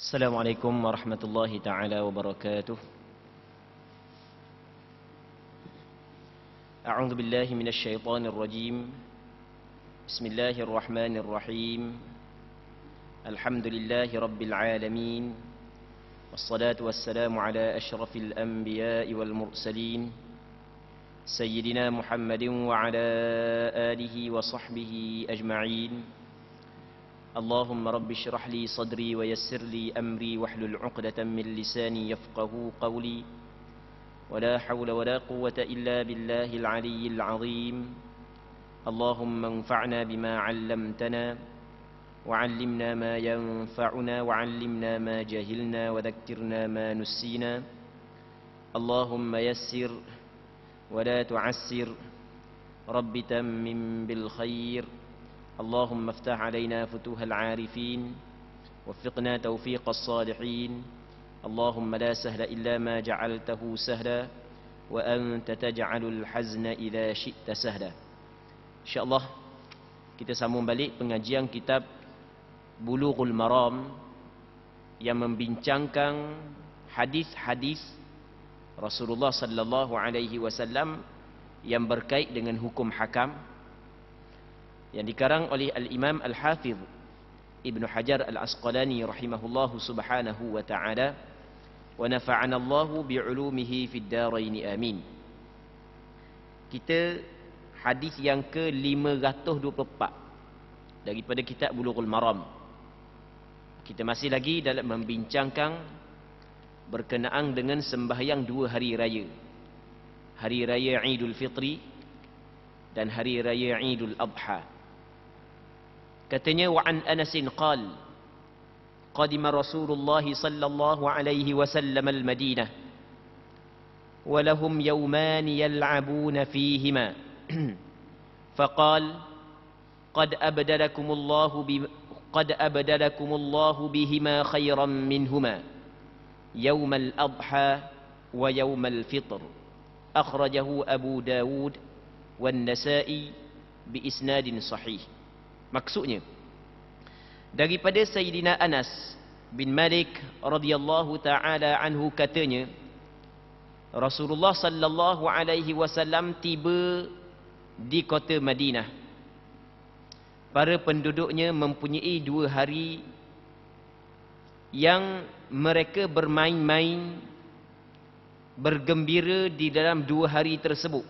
السلام عليكم ورحمة الله تعالى وبركاته. أعوذ بالله من الشيطان الرجيم. بسم الله الرحمن الرحيم. الحمد لله رب العالمين، والصلاة والسلام على أشرف الأنبياء والمرسلين سيدنا محمد وعلى آله وصحبه أجمعين. اللهم رب اشرح لي صدري ويسر لي أمري واحلل عقدة من لساني يفقه قولي، ولا حول ولا قوة إلا بالله العلي العظيم. اللهم انفعنا بما علمتنا وعلمنا ما ينفعنا وعلمنا ما جهلنا وذكرنا ما نسينا. اللهم يسر ولا تعسر، رب تمم بالخير. اللهم افتح علينا فتوح العارفين، وفقنا توفيق الصالحين. اللهم لا سهل إلا ما جعلته سهلا، وأنت تجعل الحزن إذا شئت سهلا. InsyaAllah kita sambung balik pengajian kitab Bulughul Maram yang membincangkan hadis-hadis Rasulullah sallallahu alaihi wasallam yang berkait dengan hukum hakam, yang dikarang oleh Al-Imam Al-Hafidh Ibnu Hajar Al-Asqalani rahimahullahu subhanahu wa ta'ala, wa nafa'ana Allahu bi'ulumihi fid darain amin. Kita hadis yang ke-524 daripada kitab Bulughul Maram. Kita masih lagi dalam membincangkan berkenaan dengan sembahyang dua hari raya, hari raya Idul Fitri dan hari raya Idul Adha. Katanya, wa an Anasin qal qadima Rasulullah sallallahu alaihi wasallam al-Madinah wa lahum yawman yal'abuna fihima faqal qad abdalakumullahu bihima khairan minhuma yawm al-adha wa yawm al-fitr. Akhrajahu Abu Dawud wan Nasa'i bi isnadin sahih. Maksudnya, daripada Sayyidina Anas bin Malik radhiyallahu ta'ala anhu, katanya Rasulullah sallallahu alaihi wasallam tiba di kota Madinah. Para penduduknya mempunyai dua hari yang mereka bermain-main, bergembira di dalam dua hari tersebut.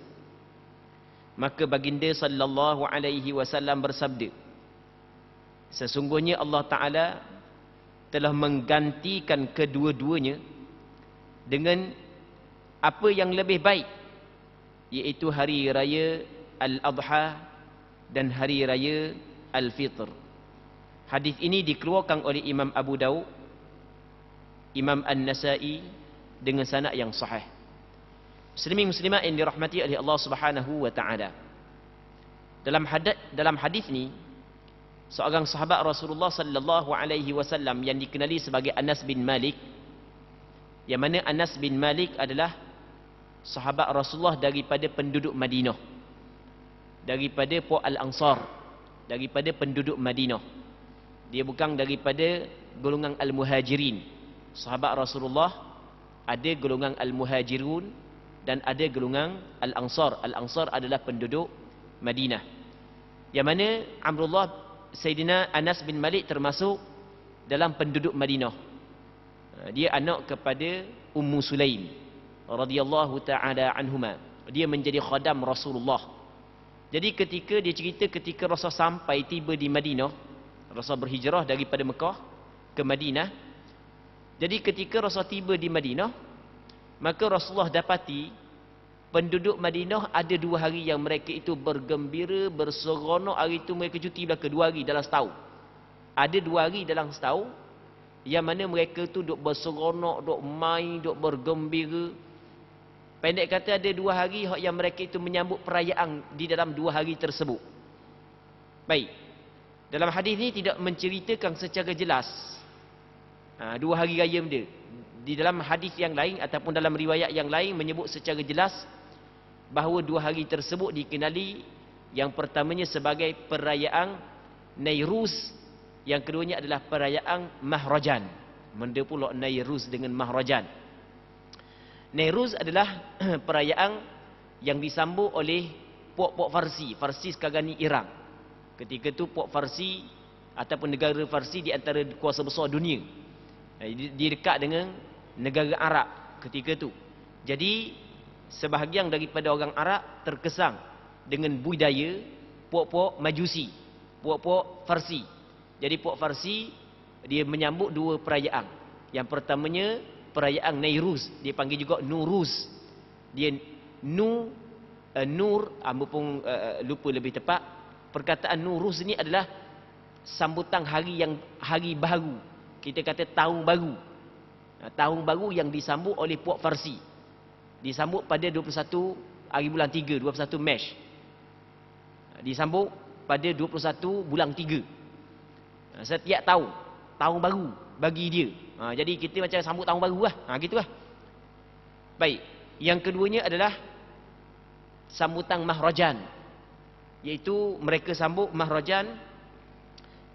Maka baginda sallallahu alaihi wasallam bersabda, sesungguhnya Allah Ta'ala telah menggantikan kedua-duanya dengan apa yang lebih baik, iaitu hari raya Al-Adha dan hari raya Al-Fitr. Hadis ini dikeluarkan oleh Imam Abu Dawud, Imam An-Nasa'i dengan sanad yang sahih. Muslimin muslimat yang dirahmati oleh Allah Subhanahu wa Ta'ala, dalam hadis ni seorang sahabat Rasulullah sallallahu alaihi wasallam yang dikenali sebagai Anas bin Malik, yang mana Anas bin Malik adalah sahabat Rasulullah daripada penduduk Madinah, daripada Puak Al-Ansar, daripada penduduk Madinah. Dia bukan daripada golongan Al-Muhajirin. Sahabat Rasulullah ada golongan Al-Muhajirun dan ada golongan Al-Ansar. Al-Ansar adalah penduduk Madinah, yang mana Sayyidina Anas bin Malik termasuk dalam penduduk Madinah. Dia anak kepada Ummu Sulaim radhiyallahu ta'ala anhuma. Dia menjadi khadam Rasulullah. Jadi ketika dia cerita, ketika Rasul sampai tiba di Madinah, Rasul berhijrah daripada Mekah ke Madinah. Jadi ketika Rasul tiba di Madinah, maka Rasulullah dapati penduduk Madinah ada dua hari yang mereka itu bergembira, berseronok. Hari itu mereka cuti belaka, dua hari dalam setahun. Ada dua hari dalam setahun yang mana mereka tu duk berseronok, duk main, duk bergembira. Pendek kata, ada dua hari yang mereka itu menyambut perayaan di dalam dua hari tersebut. Baik, dalam hadis ini tidak menceritakan secara jelas dua hari raya dia. Di dalam hadis yang lain ataupun dalam riwayat yang lain menyebut secara jelas bahawa dua hari tersebut dikenali, yang pertamanya sebagai perayaan Nairuz, yang keduanya adalah perayaan Mahrajan. Menda pula Nairuz dengan Mahrajan. Nairuz adalah perayaan yang disambut oleh puak-puak Farsi. Farsi sekarang ni Irang. Ketika tu puak Farsi ataupun negara Farsi di antara kuasa besar dunia. Dia dekat dengan negara Arab ketika tu. Jadi sebahagian daripada orang Arab terkesan dengan budaya puak-puak Majusi, puak-puak Farsi. Jadi puak Farsi dia menyambut dua perayaan. Yang pertamanya perayaan Nairuz, dia panggil juga Nuruz. Dia Nur, pun lupa lebih tepat. Perkataan Nuruz ni adalah sambutan hari baru. Kita kata tahun baru. Tahun baru yang disambut oleh puak Farsi. Disambut pada 21 hari bulan 3, 21 Mac. Disambut pada 21 bulan 3. Setiap tahun baru bagi dia. Jadi kita macam sambut tahun baru lah. Gitulah. Baik. Yang keduanya adalah sambutan Mahrajan. Iaitu mereka sambut Mahrajan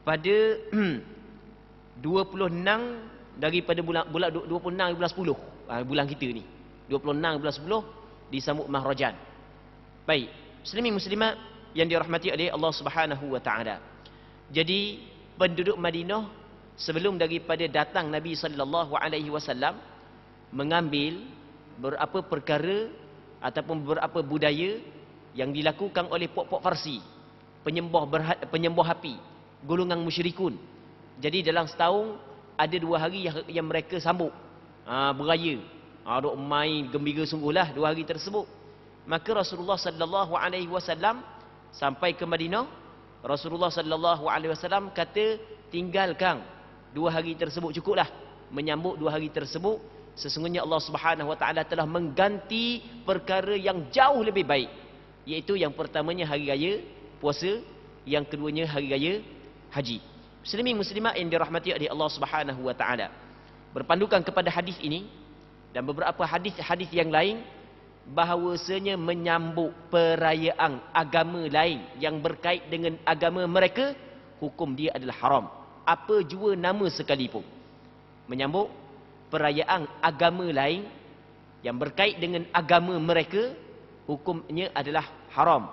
pada 26 daripada bulan 26 bulan 10. Bulan kita ni. 26 bulan 10 disambut Mahrajan. Baik. Muslimin muslimat yang dirahmati oleh Allah Subhanahu wa taala. Jadi penduduk Madinah sebelum daripada datang Nabi sallallahu alaihi wasallam mengambil beberapa perkara ataupun beberapa budaya yang dilakukan oleh puak-puak Farsi, penyembah api, golongan musyrikun. Jadi dalam setahun ada 2 hari yang mereka sambut beraya, duk main gembira sungguhlah 2 hari tersebut. Maka Rasulullah sallallahu alaihi wasallam sampai ke Madinah, Rasulullah sallallahu alaihi wasallam kata tinggalkan 2 hari tersebut, cukuplah menyambut 2 hari tersebut. Sesungguhnya Allah Subhanahu wa taala telah mengganti perkara yang jauh lebih baik, iaitu yang pertamanya hari raya puasa, yang keduanya hari raya haji. Muslimin muslimat yang dirahmati oleh Allah Subhanahu wa taala, berpandukan kepada hadis ini dan beberapa hadis-hadis yang lain, bahawasanya menyambut perayaan agama lain yang berkait dengan agama mereka, hukum dia adalah haram, apa jua nama sekalipun. Menyambut perayaan agama lain yang berkait dengan agama mereka, hukumnya adalah haram,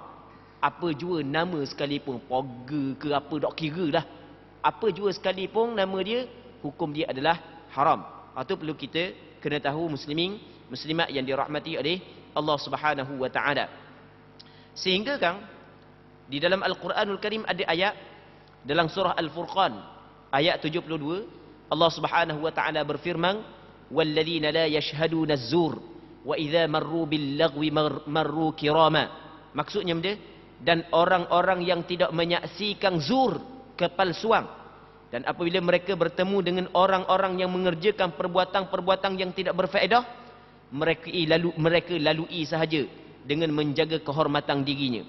apa jua nama sekalipun. Poga ke apa, dok kira lah, apa jua sekalipun nama dia, hukum dia adalah haram. Itu perlu kita kena tahu, muslimin muslimat yang dirahmati oleh Allah Subhanahu wa taala. Sehingga kan di dalam Al-Quranul Karim ada ayat dalam surah Al-Furqan ayat 72, Allah Subhanahu wa taala berfirman, "Walladzina la yashhaduna az-zur wa idza marru bil-lagwi marru kirama." Maksudnya dia, dan orang-orang yang tidak menyaksikan zur, kepalsuan, dan apabila mereka bertemu dengan orang-orang yang mengerjakan perbuatan-perbuatan yang tidak berfaedah, mereka lalui sahaja dengan menjaga kehormatan dirinya.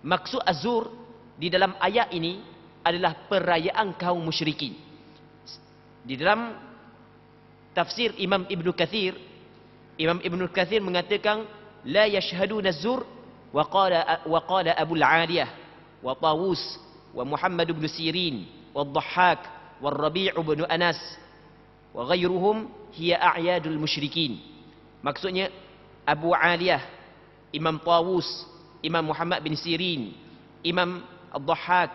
Maksud az-zur di dalam ayat ini adalah perayaan kaum musyrikin. Di dalam tafsir Imam Ibn Kathir mengatakan la yashhaduna az-zur wa qala Abu al-Aliyah wa Tawus wa Muhammad ibn Sirin wa Dhahhak wa Rabi' ibn Anas wa ghairuhum hiya a'yadul musyrikin. Maksudnya Abu Aliyah, Imam Tawus, Imam Muhammad bin Sirin, Imam Dhahhak,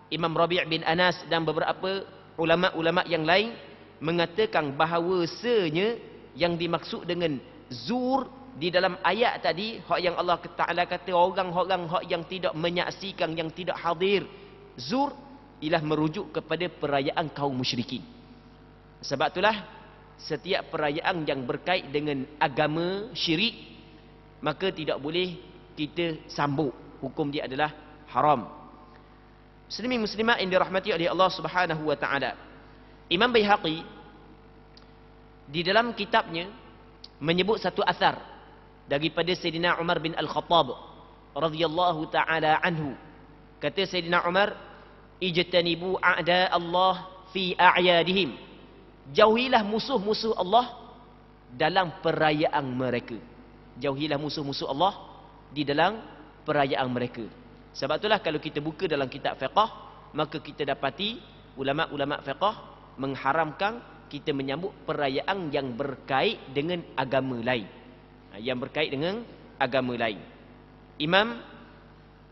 Imam Rabi' bin Anas dan beberapa ulama-ulama yang lain mengatakan bahawasanya yang dimaksud dengan zur di dalam ayat tadi, hak yang Allah Taala kata orang-orang hak yang tidak menyaksikan, yang tidak hadir, zur ialah merujuk kepada perayaan kaum musyrikin. Sebab itulah setiap perayaan yang berkait dengan agama syirik, maka tidak boleh kita sambut, hukum dia adalah haram. Muslimin muslimat yang dirahmati oleh Allah Subhanahu wa taala, Imam Baihaqi di dalam kitabnya menyebut satu asar daripada Sayyidina Umar bin Al-Khattab radhiyallahu taala anhu. Kata Sayyidina Umar, ijtanibu a'da Allah fi a'yadihim, jauhilah musuh-musuh Allah dalam perayaan mereka. Jauhilah musuh-musuh Allah di dalam perayaan mereka. Sebab itulah kalau kita buka dalam kitab fiqh, maka kita dapati ulama-ulama fiqh mengharamkan kita menyambut perayaan yang berkait dengan agama lain. Yang berkait dengan agama lain. Imam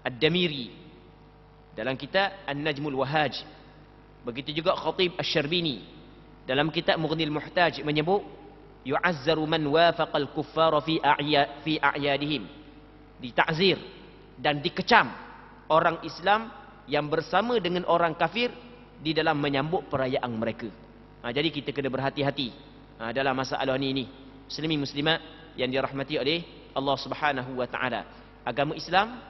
Ad-Damiri dalam kitab An-Najmul Wahaj, begitu juga Khatib Asy-Syarbini dalam kitab Mughnil Muhtaj menyebut yu'azzaru man wafaqal kuffara fi a'yadihim, ditakzir dan dikecam orang Islam yang bersama dengan orang kafir di dalam menyambut perayaan mereka. Jadi kita kena berhati-hati dalam masalah ini. Muslimin muslimat yang dirahmati oleh Allah Subhanahu wa taala. Agama Islam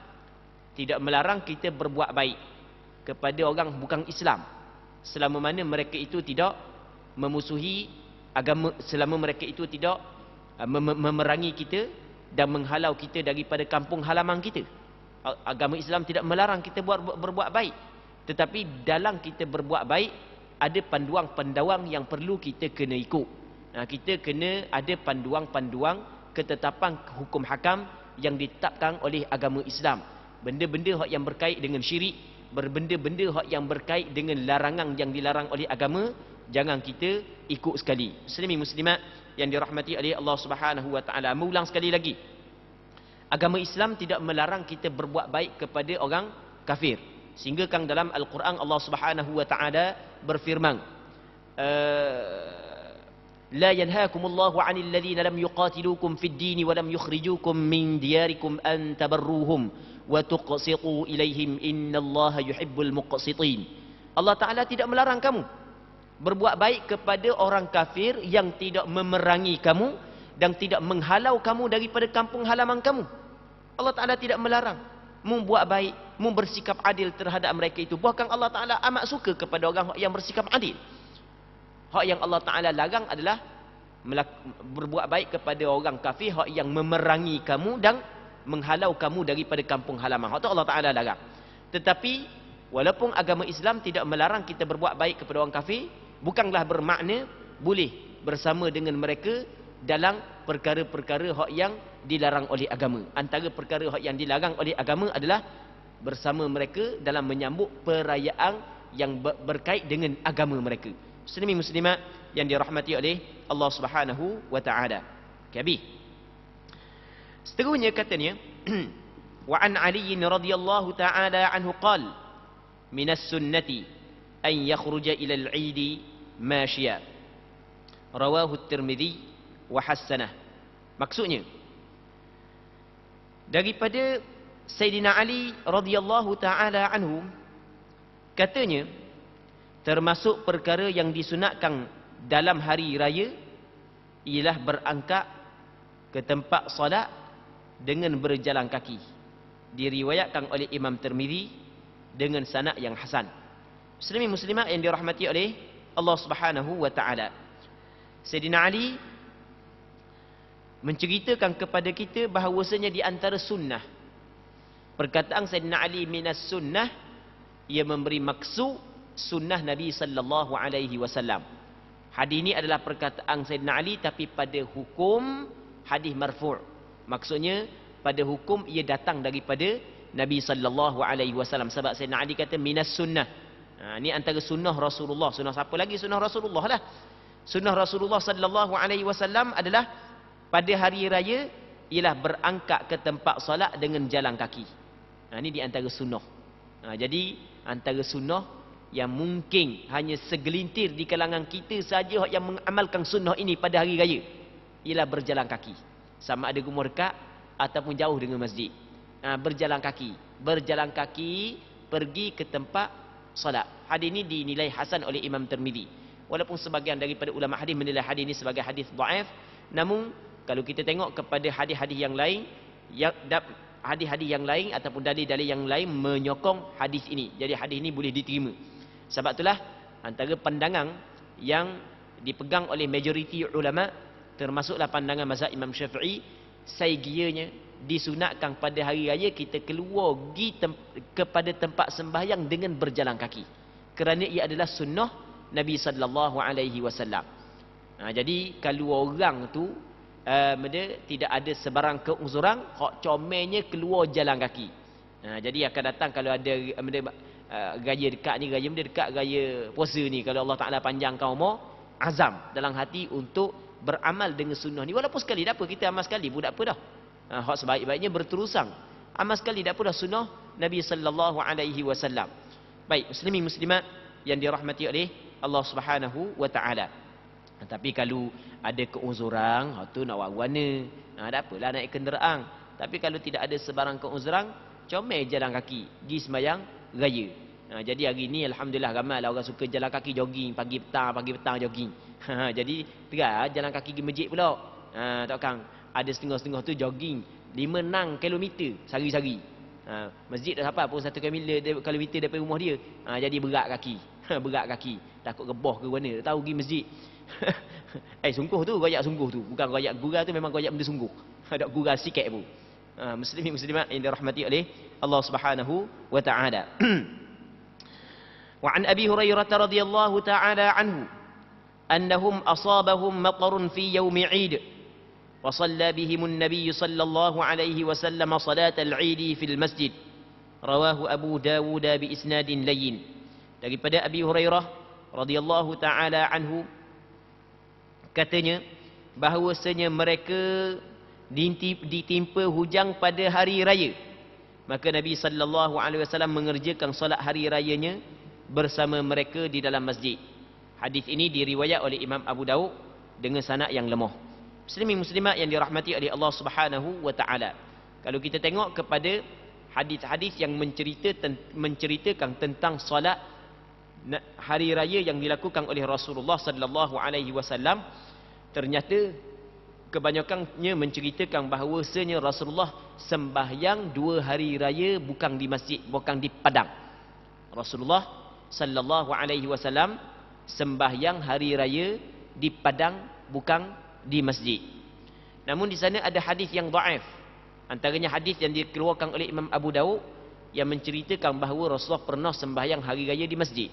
tidak melarang kita berbuat baik kepada orang bukan Islam selama mana mereka itu tidak memusuhi agama, selama mereka itu tidak memerangi kita dan menghalau kita daripada kampung halaman kita. Agama Islam tidak melarang kita berbuat baik, tetapi dalam kita berbuat baik ada panduan-panduan yang perlu kita kena ikut. Kita kena ada panduan-panduan ketetapan hukum hakam yang ditetapkan oleh agama Islam. Benda-benda yang berkait dengan syirik, benda-benda yang berkait dengan larangan yang dilarang oleh agama, jangan kita ikut sekali. Muslimin muslimat yang dirahmati oleh Allah Subhanahu wa taala. Mengulang sekali lagi. Agama Islam tidak melarang kita berbuat baik kepada orang kafir. Sehingga kan dalam Al-Quran Allah Subhanahu wa taala berfirman, لا ينهاكم الله عن الذين لم يقاتلوكم في الدين ولم يخرجوكم من دياركم أن تبروهم وتقسطوا إليهم إن الله يحب المقسطين. Allah Ta'ala tidak melarang kamu berbuat baik kepada orang kafir yang tidak memerangi kamu dan tidak menghalau kamu daripada kampung halaman kamu. Allah Ta'ala tidak melarang membuat baik, bersikap adil terhadap mereka itu. Bahkan Allah Ta'ala amat suka kepada orang yang bersikap adil. Hak yang Allah Ta'ala larang adalah berbuat baik kepada orang kafir, hak yang memerangi kamu dan menghalau kamu daripada kampung halaman. Hak itu Allah Ta'ala larang. Tetapi walaupun agama Islam tidak melarang kita berbuat baik kepada orang kafir, bukanlah bermakna boleh bersama dengan mereka dalam perkara-perkara hak yang dilarang oleh agama. Antara perkara hak yang dilarang oleh agama adalah bersama mereka dalam menyambut perayaan yang berkait dengan agama mereka. Muslimin muslimat yang dirahmati oleh Allah Subhanahu wa taala. Kabi. Seterusnya katanya, wa an Ali radhiyallahu taala anhu qala min as-sunnati an yakhruja ila al-'id mashiya. Rawahu at-Tirmidzi wa hasanah. Maksudnya daripada Sayyidina Ali radhiyallahu taala anhu, katanya termasuk perkara yang disunatkan dalam hari raya ialah berangkat ke tempat solat dengan berjalan kaki. Diriwayatkan oleh Imam Tirmidzi dengan sanad yang hasan. Muslimin muslimat yang dirahmati oleh Allah Subhanahu wa taala. Sayyidina Ali menceritakan kepada kita bahawasanya di antara sunnah, perkataan Sayyidina Ali minas sunnah, ia memberi maksud sunnah Nabi sallallahu alaihi wasallam. Hadis ini adalah perkataan Sayyidina Ali tapi pada hukum hadis marfu'. Maksudnya pada hukum ia datang daripada Nabi sallallahu alaihi wasallam. Sebab Sayyidina Ali kata minas sunnah. Ini antara sunnah Rasulullah. Sunnah siapa lagi? Sunnah Rasulullah lah. Sunnah Rasulullah sallallahu alaihi wasallam adalah pada hari raya ialah berangkat ke tempat solat dengan jalan kaki. Ini di antara sunnah. Jadi antara sunnah yang mungkin hanya segelintir di kalangan kita saja yang mengamalkan sunnah ini pada hari raya ialah berjalan kaki. Sama ada rumah dekat ataupun jauh dengan masjid. Berjalan kaki pergi ke tempat solat. Hadis ini dinilai hasan oleh Imam Tirmidzi. Walaupun sebahagian daripada ulama hadis menilai hadis ini sebagai hadis dhaif, namun kalau kita tengok kepada hadis-hadis yang lain, hadis-hadis yang lain ataupun dalil-dalil yang lain menyokong hadis ini. Jadi hadis ini boleh diterima. Sebab itulah antara pandangan yang dipegang oleh majoriti ulama, termasuklah pandangan mazhab Imam Syafi'i, saigianya disunatkan pada hari raya kita keluar pergi kepada tempat sembahyang dengan berjalan kaki. Kerana ia adalah sunnah Nabi sallallahu alaihi wasallam. Jadi kalau orang tu tidak ada sebarang keuzuran, hak comelnya keluar jalan kaki. Jadi akan datang kalau ada gaya dekat ni, gaya dekat gaya puasa ni, kalau Allah Taala panjangkan umur, azam dalam hati untuk beramal dengan sunnah ni. Walaupun sekali tak apa, kita amal sekali pun tak apa dah. Hak sebaik-baiknya berterusang. Amal sekali tak apa dah sunnah Nabi sallallahu alaihi wasallam. Baik, muslimin muslimat yang dirahmati oleh Allah Subhanahu wa taala. Tapi kalau ada keuzuran, tu nak buat mana? Tak apalah naik kenderaan. Tapi kalau tidak ada sebarang keuzuran, comel jalan kaki, pergi sembahyang raya. Jadi hari ni alhamdulillah ramai lah orang suka jalan kaki jogging pagi petang jogging. Jadi terah jalan kaki pergi masjid pula. Takkan ada setengah-setengah tu jogging 5-6 kilometer sehari-hari. Masjid dah sampai pun 1 kilometer daripada rumah dia. Jadi berat kaki. Berat kaki. Takut rebah ke mana. Tak tahu pergi masjid. Sungguh tu, royak sungguh tu. Bukan royak gurau tu, memang royak benda sungguh. Ada gurau sikit pun. Muslimin muslimat yang dirahmati oleh Allah Subhanahu wa taala. Wa an Abi Hurairah radhiyallahu taala anhu annahum asabahum matarun fi yaumi 'id wa shalla bihim an-nabiy sallallahu alaihi wasallam salat al-'id fil masjid. Rawahu Abu Dawud bi isnadin layyin. Daripada Abi Hurairah radhiyallahu taala anhu, katanya bahawasanya mereka ditimpa hujang pada hari raya. Maka Nabi sallallahu alaihi wasallam mengerjakan solat hari rayanya bersama mereka di dalam masjid. Hadis ini diriwayat oleh Imam Abu Daud dengan sanad yang lemah. Muslimin muslimat yang dirahmati oleh Allah Subhanahu wa taala. Kalau kita tengok kepada hadis-hadis yang menceritakan tentang solat hari raya yang dilakukan oleh Rasulullah sallallahu alaihi wasallam, ternyata kebanyakannya menceritakan bahawasanya Rasulullah sembahyang 2 hari raya bukan di masjid, bukan di padang. Rasulullah sallallahu alaihi wasallam sembahyang hari raya di padang, bukan di masjid. Namun di sana ada hadis yang dhaif. Antaranya hadis yang dikeluarkan oleh Imam Abu Daud yang menceritakan bahawa Rasulullah pernah sembahyang hari raya di masjid.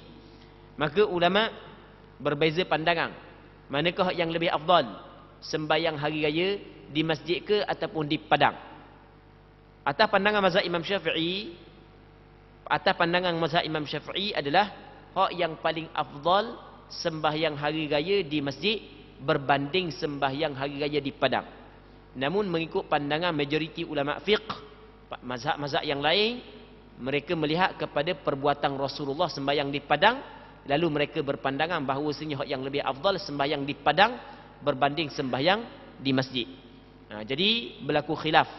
Maka ulama berbeza pandangan. Manakah yang lebih afdal? Sembahyang hari raya di masjid ke ataupun di padang? Atas pandangan mazhab Imam Syafi'i, adalah hak yang paling afdal sembahyang hari raya di masjid berbanding sembahyang hari raya di padang. Namun mengikut pandangan majoriti ulama fiqh, mazhab-mazhab yang lain, mereka melihat kepada perbuatan Rasulullah sembahyang di padang, lalu mereka berpandangan bahawasanya hak yang lebih afdal sembahyang di padang berbanding sembahyang di masjid. Jadi berlaku khilaf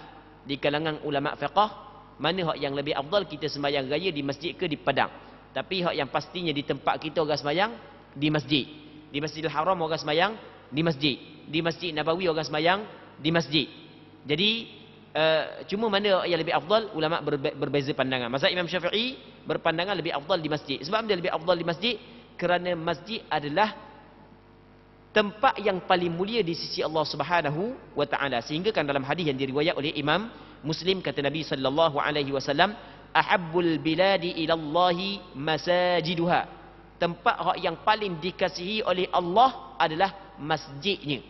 di kalangan ulama fiqh, mana hak yang lebih afdal, kita sembahyang raya di masjid ke di padang. Tapi hak yang pastinya di tempat kita orang sembahyang di masjid. Di Masjidil Haram orang sembahyang di masjid. Di Masjid Nabawi orang sembahyang di masjid. Jadi cuma mana yang lebih afdal, ulama berbeza pandangan. Mazhab Imam Syafi'i berpandangan lebih afdal di masjid. Sebab dia lebih afdal di masjid kerana masjid adalah tempat yang paling mulia di sisi Allah Subhanahu wa taala. Sehingga kan dalam hadis yang diriwayat oleh Imam Muslim, kata Nabi sallallahu alaihi wasallam, ahabbul biladi ila Allahi masajiduha. Tempat yang paling dikasihi oleh Allah adalah masjidnya.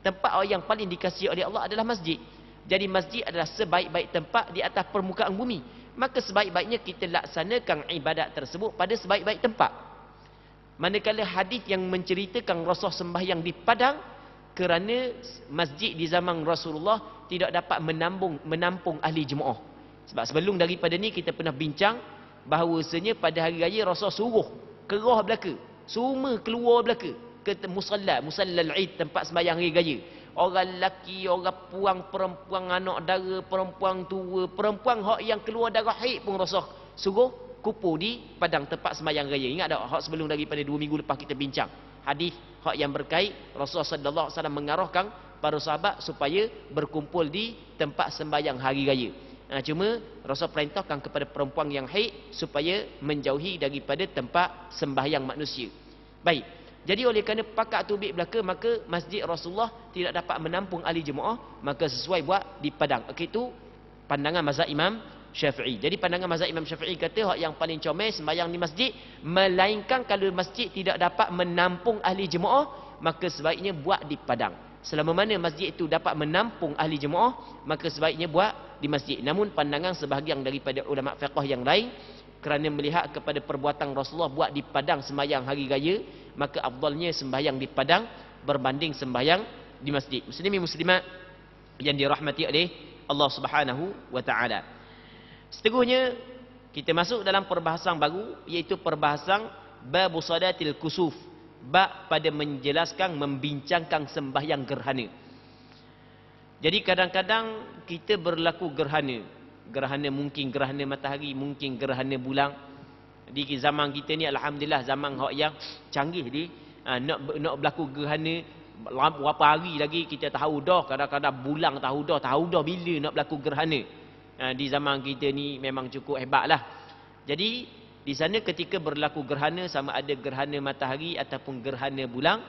Tempat yang paling dikasihi oleh Allah adalah masjid. Jadi masjid adalah sebaik-baik tempat di atas permukaan bumi. Maka sebaik-baiknya kita laksanakan ibadat tersebut pada sebaik-baik tempat. Manakala hadis yang menceritakan Rasulullah sembahyang di padang, kerana masjid di zaman Rasulullah tidak dapat menampung ahli jemaah. Sebab sebelum daripada ni kita pernah bincang bahawasanya pada hari raya Rasulullah suruh kerah belaka, semua keluar belaka ke musalla al-Eid, tempat sembahyang hari raya. Orang lelaki, orang puang, perempuan, anak dara, perempuan tua, perempuan hak yang keluar darah haid pun Rasulullah suruh kumpul di padang tempat sembahyang raya. Ingat tak hak sebelum daripada 2 minggu lepas kita bincang hadis hak yang berkait Rasulullah sallallahu alaihi wasallam mengarahkan para sahabat supaya berkumpul di tempat sembahyang hari raya. Cuma Rasul perintahkan kepada perempuan yang haid supaya menjauhi daripada tempat sembahyang manusia. Baik. Jadi oleh kerana pakat tubik belaka, maka masjid Rasulullah tidak dapat menampung ahli jemaah, maka sesuai buat di padang. Itu pandangan mazhab Imam Syafi'i. Jadi pandangan mazhab Imam Syafi'i kata hak yang paling comel sembahyang di masjid, melainkan kalau masjid tidak dapat menampung ahli jemaah, maka sebaiknya buat di padang. Selama mana masjid itu dapat menampung ahli jemaah, maka sebaiknya buat di masjid. Namun pandangan sebahagian daripada ulama fiqh yang lain, kerana melihat kepada perbuatan Rasulullah buat di padang sembahyang hari raya, maka afdalnya sembahyang di padang berbanding sembahyang di masjid. Muslimin muslimat yang dirahmati oleh Allah Subhanahu wa taala. Seterusnya kita masuk dalam perbahasan baru, iaitu perbahasan bab salatil kusuf, bab pada menjelaskan membincangkan sembahyang gerhana. Jadi kadang-kadang kita berlaku gerhana. Gerhana mungkin gerhana matahari, mungkin gerhana bulan. Di zaman kita ni alhamdulillah zaman yang canggih ni, nak berlaku gerhana berapa hari lagi kita tahu dah, kadang-kadang bulan tahu dah bila nak berlaku gerhana. Di zaman kita ni memang cukup hebatlah. Jadi di sana ketika berlaku gerhana, sama ada gerhana matahari ataupun gerhana bulan,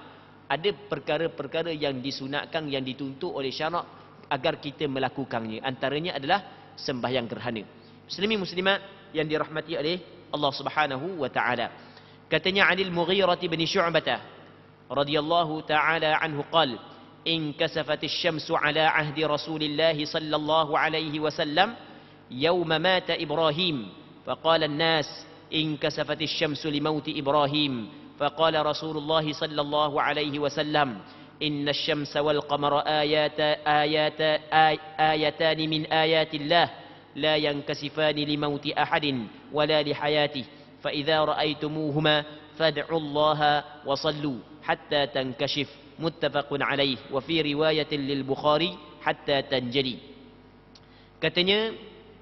ada perkara-perkara yang disunatkan, yang dituntut oleh syarak agar kita melakukannya. Antaranya adalah sembahyang gerhana. Muslimin muslimat yang dirahmati oleh Allah Subhanahu wa taala. Katanya Anil Mughirah bin Syu'bah radhiyallahu taala anhu qala in kasafatis syamsu ala ahdi Rasulillah sallallahu alaihi wasallam yawma mata Ibrahim faqala an-nas in kasafatis syamsu limauti Ibrahim faqala Rasulullah sallallahu alaihi wasallam إن الشمس والقمر آيتان من آيات الله لا ينكسفان لموت أحد ولا لحياته فإذا رأيتموهما فادعوا الله وصلوا حتى تنكشف متفق عليه وفي رواية للبخاري حتى تنجلي. Katanya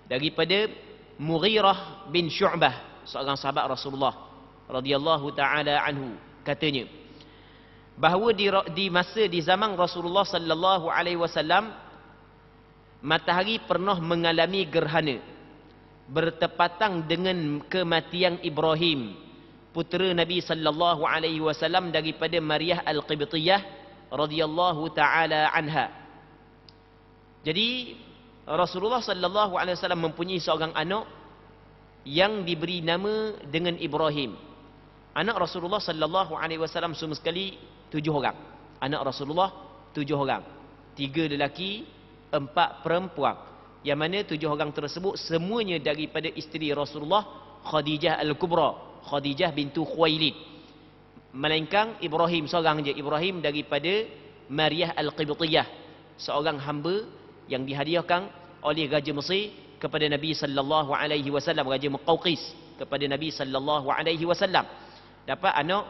daripada Mughirah bin Syu'bah, seorang sahabat Rasulullah radhiyallahu taala anhu, katanya bahawa di masa di zaman Rasulullah sallallahu alaihi wasallam matahari pernah mengalami gerhana bertepatan dengan kematian Ibrahim, putera Nabi sallallahu alaihi wasallam daripada Maryah Al-Qibtiyah radhiyallahu taala anha. Jadi Rasulullah sallallahu alaihi wasallam mempunyai seorang anak yang diberi nama dengan Ibrahim. Anak Rasulullah sallallahu alaihi wasallam semua sekali 7 orang. Anak Rasulullah 7 orang. 3 lelaki, 4 perempuan. Yang mana 7 orang tersebut semuanya daripada isteri Rasulullah Khadijah Al-Kubra, Khadijah bintu Khuwailid. Melainkan Ibrahim seorang je, Ibrahim daripada Maryah Al-Qibtiyah, seorang hamba yang dihadiahkan oleh Raja Mesir kepada Nabi sallallahu alaihi wasallam, Raja Muqawqis kepada Nabi sallallahu alaihi wasallam. Dapat anak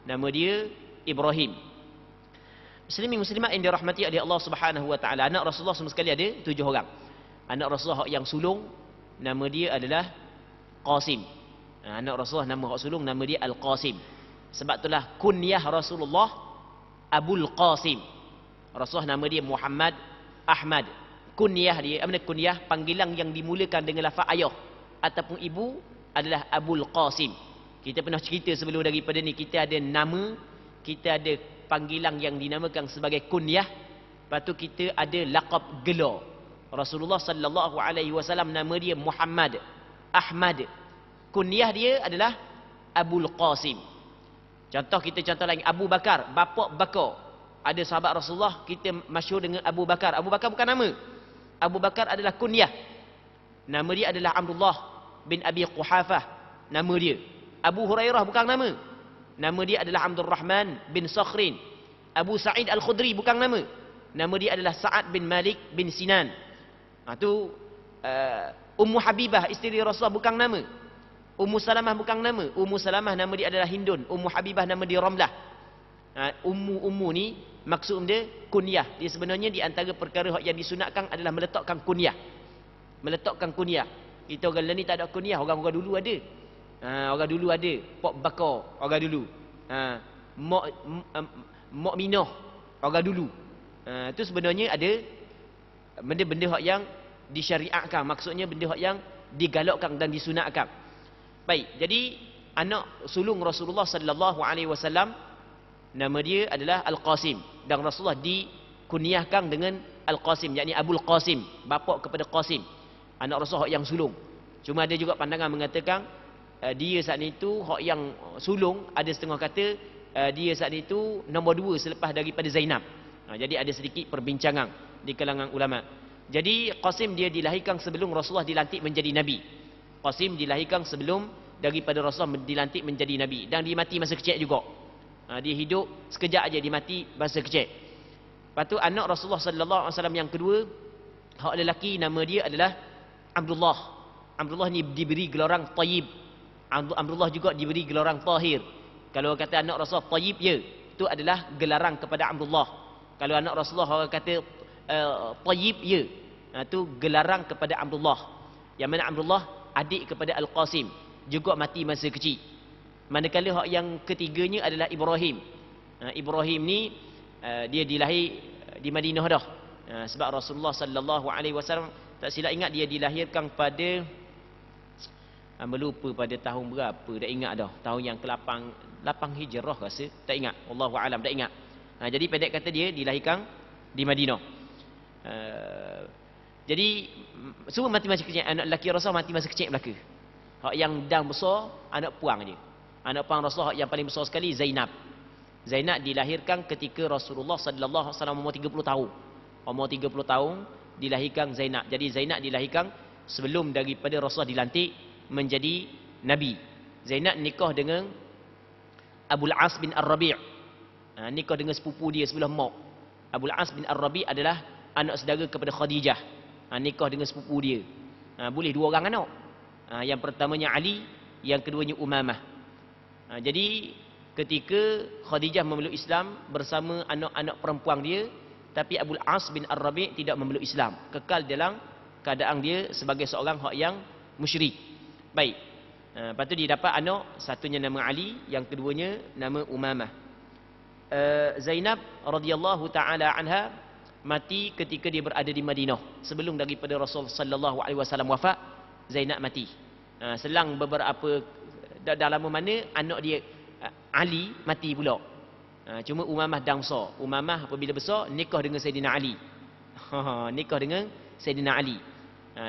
nama dia Ibrahim. Muslimin muslimat yang dirahmati oleh Allah Subhanahu wa taala, anak Rasulullah semua sekali ada 7 orang. Anak Rasulullah yang sulung nama dia adalah Qasim. Anak Rasulullah nama hak sulung nama dia Al-Qasim. Sebab itulah kunyah Rasulullah Abul Qasim. Rasulullah nama dia Muhammad Ahmad. Kunyah dia, apa kunyah, panggilan yang dimulakan dengan lafaz ayah ataupun ibu adalah Abul Qasim. Kita pernah cerita sebelum daripada ni, kita ada nama, kita ada panggilan yang dinamakan sebagai kunyah, lepas tu kita ada laqab gelar. Rasulullah sallallahu alaihi wasallam nama dia Muhammad Ahmad, kunyah dia adalah Abul Qasim. Contoh lain, Abu Bakar, bapa Bakar. Ada sahabat Rasulullah kita masyhur dengan Abu Bakar. Abu Bakar bukan nama, Abu Bakar adalah kunyah. Nama dia adalah Abdullah bin Abi Quhafah, nama dia. Abu Hurairah bukan nama, nama dia adalah Abdul Rahman bin Sakhrin. Abu Sa'id Al-Khudri bukan nama, nama dia adalah Sa'ad bin Malik bin Sinan. Ummu Habibah isteri Rasulullah bukan nama. Ummu Salamah bukan nama, Ummu Salamah nama dia adalah Hindun. Ummu Habibah nama dia Ramlah. Ummu ni maksud dia kunyah. Dia sebenarnya di antara perkara yang disunatkan adalah meletakkan kunyah. Meletakkan kunyah. Kita orang ni tak ada kunyah, orang-orang dulu ada. Orang dulu ada Pok Bakar, orang dulu. Mok Minoh, orang dulu. Itu sebenarnya ada benda-benda yang disyariatkan, maksudnya benda yang digalakkan dan disunatkan. Baik, jadi anak sulung Rasulullah sallallahu alaihi wasallam nama dia adalah Al-Qasim, dan Rasulullah dikunyahkan dengan Al-Qasim, yakni Abul Qasim, bapa kepada Qasim. Anak Rasulullah yang sulung. Cuma ada juga pandangan mengatakan dia saat itu hak yang sulung, ada setengah kata dia saat itu nombor 2 selepas daripada Zainab. Jadi ada sedikit perbincangan di kalangan ulama. Jadi Qasim dia dilahirkan sebelum Rasulullah dilantik menjadi nabi. Al-Qasim dilahirkan sebelum daripada Rasulullah dilantik menjadi Nabi. Dan dia mati masa kecil juga. Dia hidup sekejap aja, dia mati masa kecil. Lepas tu anak Rasulullah sallallahu alaihi wasallam yang kedua, hak lelaki, nama dia adalah Abdullah. Abdullah ni diberi gelaran Tayyib. Abdullah juga diberi gelaran Tahir. Kalau kata anak Rasulullah Tayyib, ya, itu adalah gelaran kepada Abdullah. Kalau anak Rasulullah orang kata Tayyib, ya, itu gelaran kepada Abdullah. Yang mana Abdullah adik kepada Al-Qasim, juga mati masa kecil. Manakala hak yang ketiganya adalah Ibrahim. Ibrahim ni dia dilahir di Madinah dah. Sebab Rasulullah sallallahu alaihi wasallam, tak silap ingat, dia dilahirkan pada melupa pada tahun berapa, tak ingat dah. Tahun yang ke-8 Hijrah rasa, tak ingat. Wallahu alam, tak ingat. Jadi pendek kata dia dilahirkan di Madinah. Jadi semua mati masa kecil. Anak lelaki Rasulullah mati masa kecil belaka. Hak yang dah besar anak puang dia. Anak puang Rasulullah yang paling besar sekali Zainab. Zainab dilahirkan ketika Rasulullah sallallahu alaihi wasallam umur 30 tahun. Umur 30 tahun dilahirkan Zainab. Jadi Zainab dilahirkan sebelum daripada Rasulullah dilantik menjadi Nabi. Zainab nikah dengan Abul As bin Ar-Rabi'. Nikah dengan sepupu dia sebelah mak. Abul As bin Ar-Rabi' adalah anak saudara kepada Khadijah. Nikah dengan sepupu dia. Boleh dua orang anak. Yang pertamanya Ali, yang keduanya Umamah. Jadi ketika Khadijah memeluk Islam bersama anak-anak perempuan dia, tapi Abul As bin Ar-Rabi' tidak memeluk Islam. Kekal dalam keadaan dia sebagai seorang hak yang musyrik. Baik. Lepas tu dia dapat anak, satunya nama Ali, yang keduanya nama Umamah. Zainab radhiyallahu taala anha mati ketika dia berada di Madinah. Sebelum daripada Rasul sallallahu alaihi wasallam wafat, Zainab mati. Selang beberapa dah lama mana anak dia Ali mati pula. Cuma Umamah dah besar. Umamah apabila besar nikah dengan Sayyidina Ali. Nikah dengan Sayyidina Ali.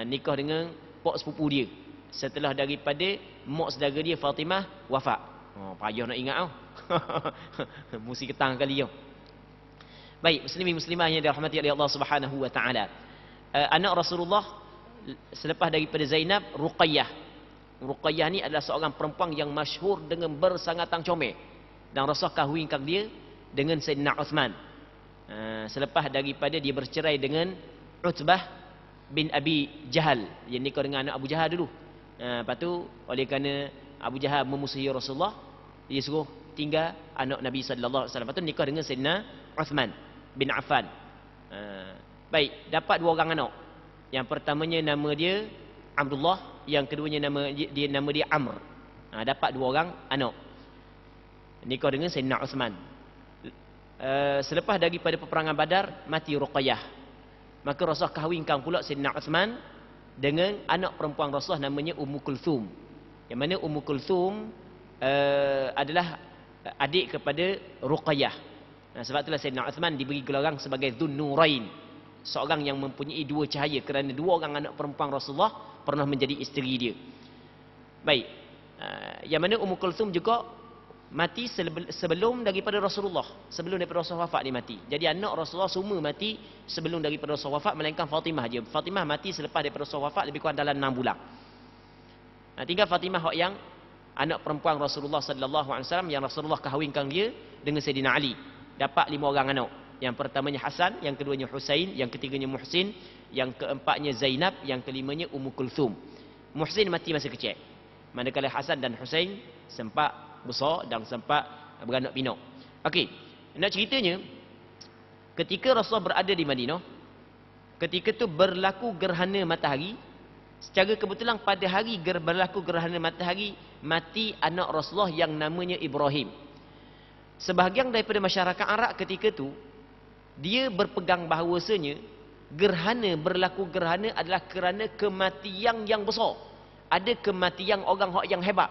Nikah dengan pak sepupu dia. Setelah daripada mak saudara dia Fatimah wafat. Payah nak ingat tau. Mesti ketang kali yo. Baik, muslimin muslimah yang dirahmati oleh Allah Subhanahu wa taala. Anak Rasulullah selepas daripada Zainab, Ruqayyah. Ruqayyah ni adalah seorang perempuan yang masyhur dengan bersangatan comel. Dan Rasul kahwinkan dia dengan Sayyidina Uthman. Selepas daripada dia bercerai dengan Utbah bin Abi Jahal. Dia nikah dengan anak Abu Jahal dulu. Lepas tu oleh kerana Abu Jahal memusuhi Rasulullah, dia suruh tinggal anak Nabi sallallahu alaihi wasallam. Lepas tu nikah dengan Sayyidina Uthman bin Affan. Baik, dapat dua orang anak. Yang pertamanya nama dia Abdullah, yang keduanya nama dia Amr. Dapat dua orang anak. Nikah dengan Sayyidina Uthman. Selepas daripada peperangan Badar, mati Ruqayyah. Maka Rasulullah kahwinkan pula Sayyidina Uthman dengan anak perempuan Rasulullah namanya Ummu Kulthum. Yang mana Ummu Kulthum adalah adik kepada Ruqayyah. Sebab itulah Sayyidina Uthman diberi gelaran sebagai Dzun Nurain, seorang yang mempunyai dua cahaya, kerana dua orang anak perempuan Rasulullah pernah menjadi isteri dia. Baik. Yang mana Ummu Kulthum juga mati sebelum daripada Rasulullah. Sebelum daripada Rasulullah wafat dia mati. Jadi anak Rasulullah semua mati sebelum daripada Rasulullah wafat, melainkan Fatimah je. Fatimah mati selepas daripada Rasulullah wafat lebih kurang dalam 6 bulan. Tinggal Fatimah yang anak perempuan Rasulullah sallallahu alaihi wasallam, yang Rasulullah kahwinkan dia dengan Sayyidina Ali. Dapat 5 orang anak. Yang pertamanya Hasan, yang keduanya Husain, yang ketiganya Muhsin, yang keempatnya Zainab, yang kelimanya Ummu Kulthum. Muhsin mati masa kecil. Manakala Hasan dan Husain sempat besar dan sempat beranak pinak. Okey, nak ceritanya ketika Rasulullah berada di Madinah, ketika tu berlaku gerhana matahari. Secara kebetulan pada hari berlaku gerhana matahari, mati anak Rasulullah yang namanya Ibrahim. Sebahagian daripada masyarakat Arab ketika tu, dia berpegang bahawasanya berlaku gerhana adalah kerana kematian yang besar. Ada kematian orang yang hebat.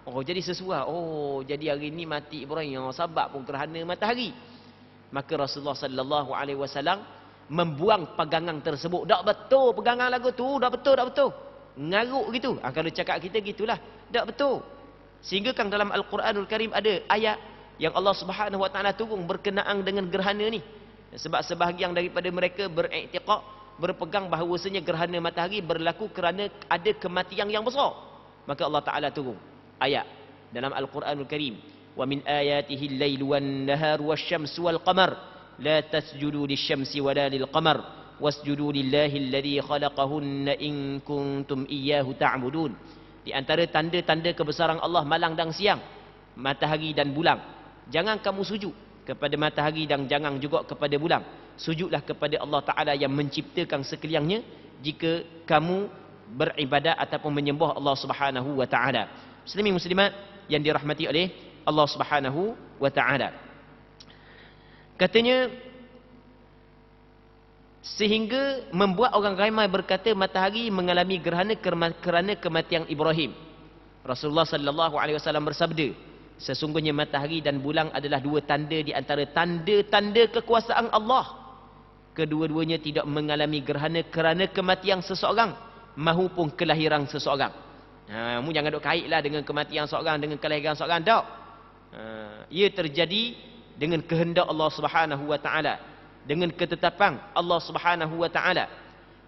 Jadi sesuai. Jadi hari ini mati Ibrahim, sebab pun gerhana matahari. Maka Rasulullah sallallahu alaihi wasallam membuang pegangan tersebut. Tak betul pegangan lagu tu, tak betul. Ngaruk gitu. Kalau cakap kita gitulah. Tak betul. Sehingga kan dalam Al-Quranul Karim ada ayat yang Allah Subhanahu wa taala turun berkenaan dengan gerhana ni. Sebab sebahagian daripada mereka beriktiqad, berpegang bahawasanya gerhana matahari berlaku kerana ada kematian yang besar. maka Allah Ta'ala turun ayat dalam Al-Quranul Karim. Wa min ayatihi al-lailu wan-naharu wasyamsu wal-qamar la tasjudu lisyamsi wala lil-qamar wasjudu lillahi alladhi khalaqahunna in kuntum iyyahu ta'budun. Di antara tanda-tanda kebesaran Allah malam dan siang, matahari dan bulan. Jangan kamu sujud kepada matahari dan jangan juga kepada bulan. Sujudlah kepada Allah Ta'ala yang menciptakan sekaliannya jika kamu beribadat ataupun menyembah Allah Subhanahu wa Ta'ala. Muslimin muslimat yang dirahmati oleh Allah Subhanahu wa Ta'ala. Katanya, sehingga membuat orang ramai berkata matahari mengalami gerhana kerana kematian Ibrahim. Rasulullah sallallahu alaihi wasallam bersabda, sesungguhnya matahari dan bulan adalah dua tanda di antara tanda-tanda kekuasaan Allah. Kedua-duanya tidak mengalami gerhana kerana kematian seseorang maupun kelahiran seseorang. Mu jangan dok kaitlah dengan kematian seseorang dengan kelahiran seseorang, tak. Ia terjadi dengan kehendak Allah Subhanahu wa Ta'ala, dengan ketetapan Allah Subhanahu wa Ta'ala.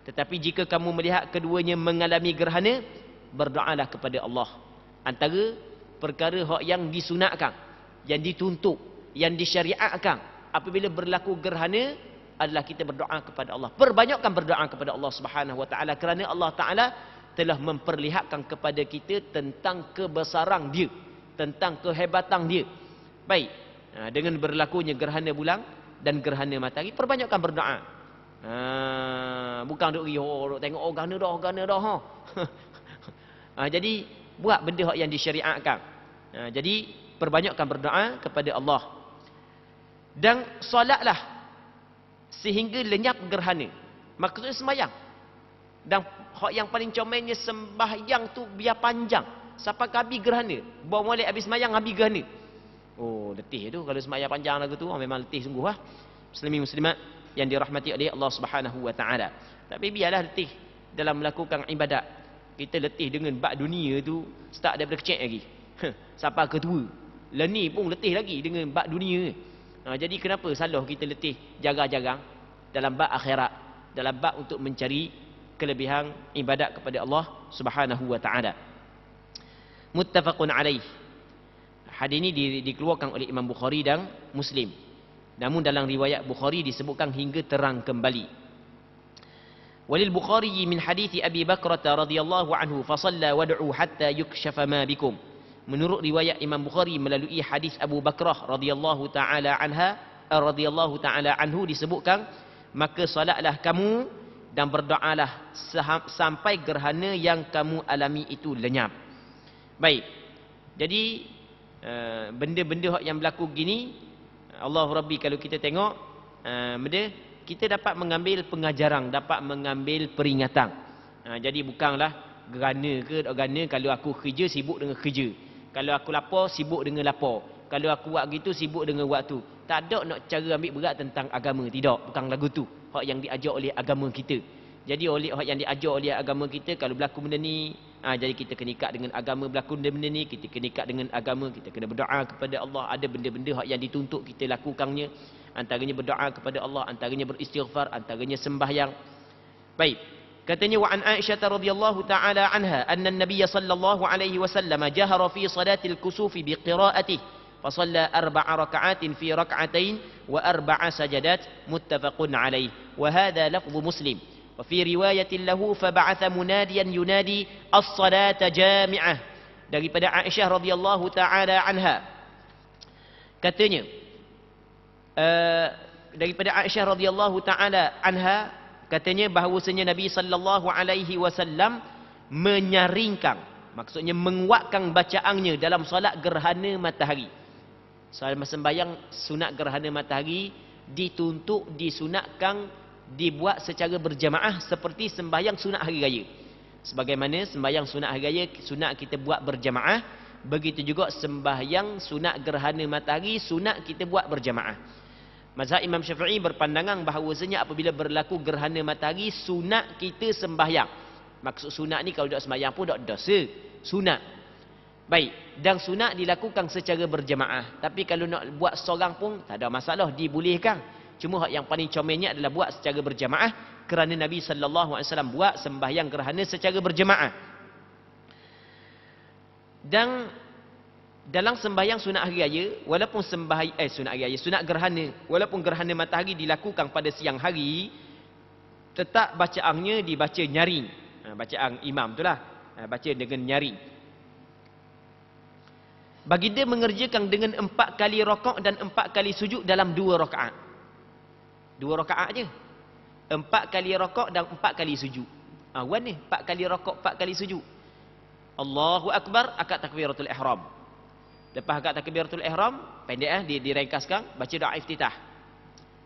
Tetapi jika kamu melihat keduanya mengalami gerhana, berdoalah kepada Allah. Antara perkara yang disunatkan, yang dituntut, yang disyariatkan apabila berlaku gerhana adalah kita berdoa kepada Allah. Perbanyakkan berdoa kepada Allah Subhanahu wa Ta'ala, kerana Allah Ta'ala telah memperlihatkan kepada kita tentang kebesaran Dia, tentang kehebatan Dia. Baik, dengan berlakunya gerhana bulan dan gerhana matahari, perbanyakkan berdoa. Bukan duk riho, tengok gerhana dah. Jadi buat benda yang disyariatkan. Jadi perbanyakkan berdoa kepada Allah. Dan solatlah sehingga lenyap gerhana. Maksudnya sembahyang. Dan hak yang paling comelnya sembahyang tu biar panjang sampai habis gerhana. Bawa molek habis sembahyang habis gerhana. Oh, letih tu kalau sembahyang panjang lagu tu, memang letih sungguh lah. Muslimin muslimat yang dirahmati oleh Allah Subhanahu wa Ta'ala. Tapi biarlah letih dalam melakukan ibadat. Kita letih dengan bab dunia tu start daripada kecil lagi. Sampai ke tua. Leni pun letih lagi dengan bab dunia. Jadi kenapa salah kita letih jarang-jarang dalam bab akhirat, dalam bab untuk mencari kelebihan ibadat kepada Allah Subhanahu wa Ta'ala. Muttafaqun alaih. Hadis ini dikeluarkan oleh Imam Bukhari dan Muslim. Namun dalam riwayat Bukhari disebutkan hingga terang kembali. Walil Bukhari min hadits Abi Bakrah radhiyallahu anhu fa shalla wad'u hatta yukshafa ma bikum. Menurut riwayat Imam Bukhari melalui hadis Abu Bakrah radhiyallahu taala anhu disebutkan, maka solatlah kamu dan berdoalah sampai gerhana yang kamu alami itu lenyap. Baik. Jadi benda-benda yang berlaku gini, Allah Rabbi, kalau kita tengok benda, kita dapat mengambil pengajaran, dapat mengambil peringatan. Jadi bukanlah gerhana kalau aku kerja sibuk dengan kerja, kalau aku lapar sibuk dengan lapar, kalau aku buat gitu sibuk dengan waktu. Tak ada nak cara ambil berat tentang agama, tidak, bukan lagu tu hak yang diajar oleh agama kita. Jadi oleh hak yang diajar oleh agama kita, kalau berlaku benda ni, jadi kita kena ikat dengan agama. Berlaku benda ni, kita kena ikat dengan agama, kita kena berdoa kepada Allah. Ada benda-benda hak yang dituntut kita lakukannya, antaranya berdoa kepada Allah, antaranya beristighfar, antaranya sembahyang. Baik, katanya wa an Aisyah radhiyallahu taala anha anna an-nabiy sallallahu alaihi wasallam jahara fi salatil kusufi bi qira'atihi fa shalla 4 raka'atin fi rak'atain wa 4 sajadat, muttafaqun alaih. Wa hadha lafdhu Muslim. وفي رواية له فبعث مناديا ينادي الصلاة جامعة. Daripada Aisyah radhiyallahu taala anha, katanya daripada Aisyah radhiyallahu taala anha, katanya bahawasanya Nabi sallallahu alaihi wasallam menyaringkan, maksudnya menguatkan bacaannya dalam solat gerhana matahari. Solat sembahyang sunat gerhana matahari disunatkan dibuat secara berjamaah seperti sembahyang sunat hari raya. Sebagaimana sembahyang sunat hari raya sunat kita buat berjamaah, begitu juga sembahyang sunat gerhana matahari sunat kita buat berjamaah. Mazhab Imam Syafi'i berpandangan bahawasanya apabila berlaku gerhana matahari sunat kita sembahyang. Maksud sunat ni kalau tak sembahyang pun tak dosa, sunat. Baik, dan sunat dilakukan secara berjamaah. Tapi kalau nak buat seorang pun tak ada masalah, dibolehkan. Cuma hak yang paling comelnya adalah buat secara berjamaah, kerana Nabi sallallahu alaihi wasallam buat sembahyang gerhana secara berjamaah. Dan dalam sembahyang sunat hari raya, walaupun sunat gerhana, walaupun gerhana matahari dilakukan pada siang hari, tetap bacaannya dibaca nyaring. Bacaan imam itulah, baca dengan nyaring. Baginda mengerjakan dengan 4 kali rakaat dan 4 kali sujud dalam 2 rakaat. 2 rakaat je. 4 kali rakaat dan 4 kali sujud. Wan ni 4 kali rakaat, 4 kali sujud. Allahu Akbar, akad takbiratul ihram. Lepas akad takbiratul ihram, pendek diringkaskan, baca doa iftitah.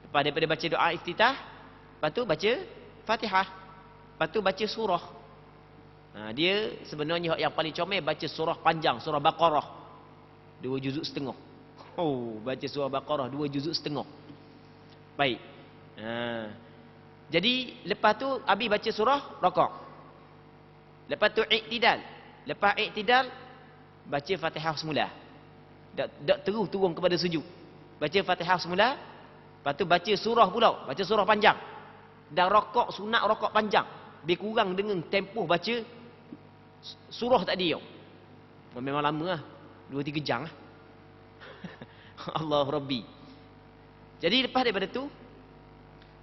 Lepas daripada baca doa iftitah, lepas tu baca Fatihah. Lepas tu baca surah. Dia sebenarnya yang paling comel baca surah panjang, surah Baqarah. 2 juzuk setengah. Baca surah Baqarah 2 juzuk setengah. Baik. Jadi lepas tu habis baca surah rakaat. Lepas tu iktidal. Lepas iktidal baca Fatihah semula. Tak terus turun kepada sujud. Baca Fatihah semula. Lepas tu baca surah pula, baca surah panjang. Dan rakaat sunat rakaat panjang. Lebih kurang dengan tempoh baca surah tadi. Memang lama lah. 2-3 jam lah. Allah Rabbi. Jadi lepas daripada tu,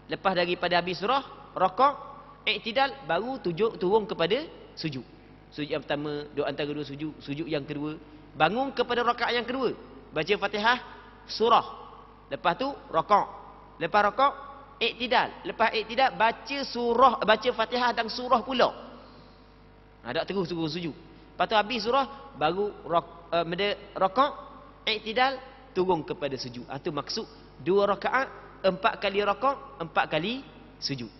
lepas daripada habis surah, rakaat, iktidal, baru turun kepada sujud. Sujud yang pertama, doa antara 2 sujud. Sujud yang kedua, bangun kepada rakaat yang kedua. Baca Fatihah, surah. Lepas tu, rakaat. Lepas rakaat, iktidal. Lepas iktidal, baca surah, baca Fatihah dan surah pula. Tak terus sujud. Lepas tu habis surah, baru rakaat, iktidal, turun kepada sujud. Itu maksud 2 rakaat, 4 kali rakaat, 4 kali sujud.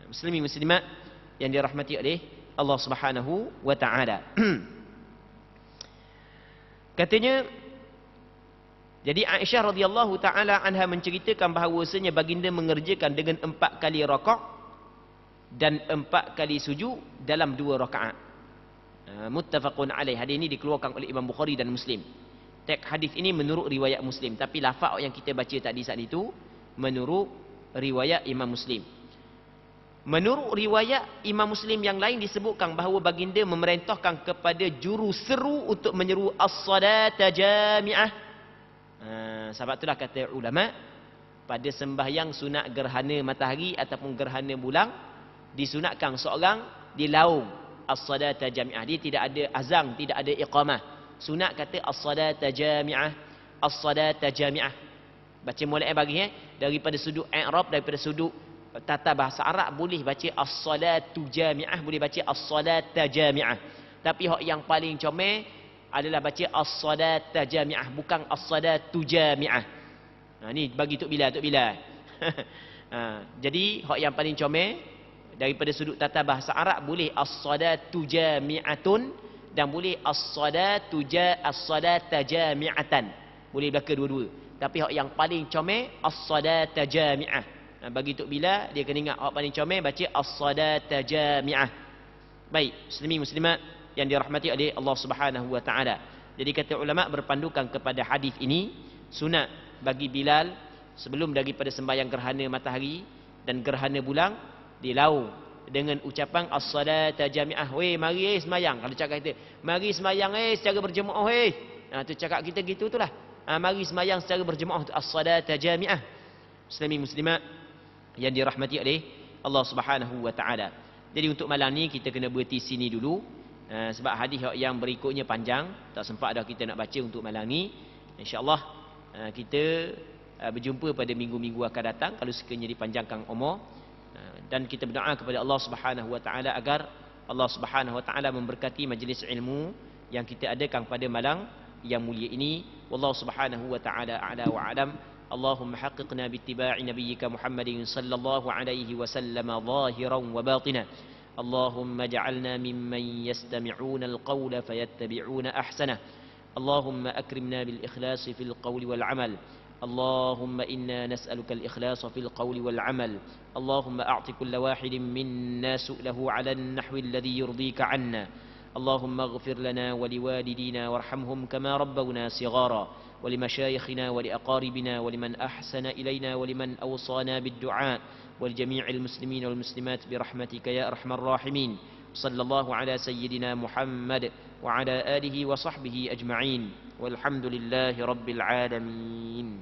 Muslimin muslimat yang dirahmati oleh Allah Subhanahu wa taala. Katanya, jadi Aisyah radhiyallahu taala anha menceritakan bahawasanya baginda mengerjakan dengan 4 kali rakaat dan 4 kali sujud dalam 2 rakaat. Muttafaqun alaih. Hadis ini dikeluarkan oleh Imam Bukhari dan Muslim. Teks hadis ini menurut riwayat Muslim, tapi lafaz yang kita baca tadi saat itu menurut riwayat Imam Muslim. Menurut riwayat Imam Muslim yang lain disebutkan bahawa baginda memerintahkan kepada juru seru untuk menyeru as-salata jami'ah. Sebab itulah kata ulama, pada sembahyang sunat gerhana matahari ataupun gerhana bulan, disunatkan seorang dilaung as-salata jami'ah. Dia tidak ada azan, tidak ada iqamah. Sunat kata as-salata jami'ah, as-salata jami'ah. Baca mulai bagi daripada sudut i'rab, daripada sudut tata bahasa Arab boleh baca as-salatu jami'ah, boleh baca as-salata jami'ah. Tapi hak yang paling comel adalah baca as-salata jami'ah, bukan as-salatu jami'ah. Ni bagi Tok Bilal, Tok Bilal. Jadi hak yang paling comel daripada sudut tata bahasa Arab boleh as-salatu jami'atun dan boleh as-salata jami'atan. Boleh belaka dua-dua. Tapi hak yang paling comel as-salata jami'ah. Bagi Tok Bilal, dia kena ingat hak paling comel baca as-salata jami'ah. Baik, muslimin muslimat yang dirahmati oleh Allah Subhanahu wa taala. Jadi kata ulama berpandukan kepada hadis ini, sunat bagi Bilal sebelum daripada sembahyang gerhana matahari dan gerhana bulan dilaung dengan ucapan as-salata jami'ah. Weh, mari sembahyang. Kalau cakap kita, mari sembahyang secara berjemaah tu cakap kita gitu itulah. Mari sembahyang secara berjemaah tu as-salata jami'ah. Muslimin muslimat yang dirahmati oleh Allah Subhanahu wa taala. Jadi untuk malam ni kita kena berhenti sini dulu. Sebab hadis yang berikutnya panjang, tak sempat dah kita nak baca untuk malam ni. Insya-Allah kita berjumpa pada minggu-minggu akan datang kalau sekiranya dipanjangkan umur. Dan kita berdoa kepada Allah Subhanahu wa taala agar Allah Subhanahu wa taala memberkati majlis ilmu yang kita adakan pada malam yang mulia ini. Wallahu Subhanahu wa taala a'la wa a'lam. Allahumma haqqiqna bittiba'i nabiyyika Muhammadin sallallahu alaihi wasallam zahiran wa batina. Allahumma ja'alna mimman yastami'una al-qawla fayattabi'una ahsanah. Allahumma akrimna bil ikhlasi fil qawli wal 'amal. اللهم إنا نسألك الإخلاص في القول والعمل. اللهم أعط كل واحد منا سؤله على النحو الذي يرضيك عنا. اللهم اغفر لنا ولوالدينا وارحمهم كما ربونا صغارا، ولمشايخنا ولأقاربنا ولمن أحسن إلينا ولمن أوصانا بالدعاء ولجميع المسلمين والمسلمات برحمتك يا أرحم الراحمين. Sallallahu ala sayyidina Muhammad wa ala alihi wa sahbihi ajma'in. Walhamdulillahi rabbil alamin.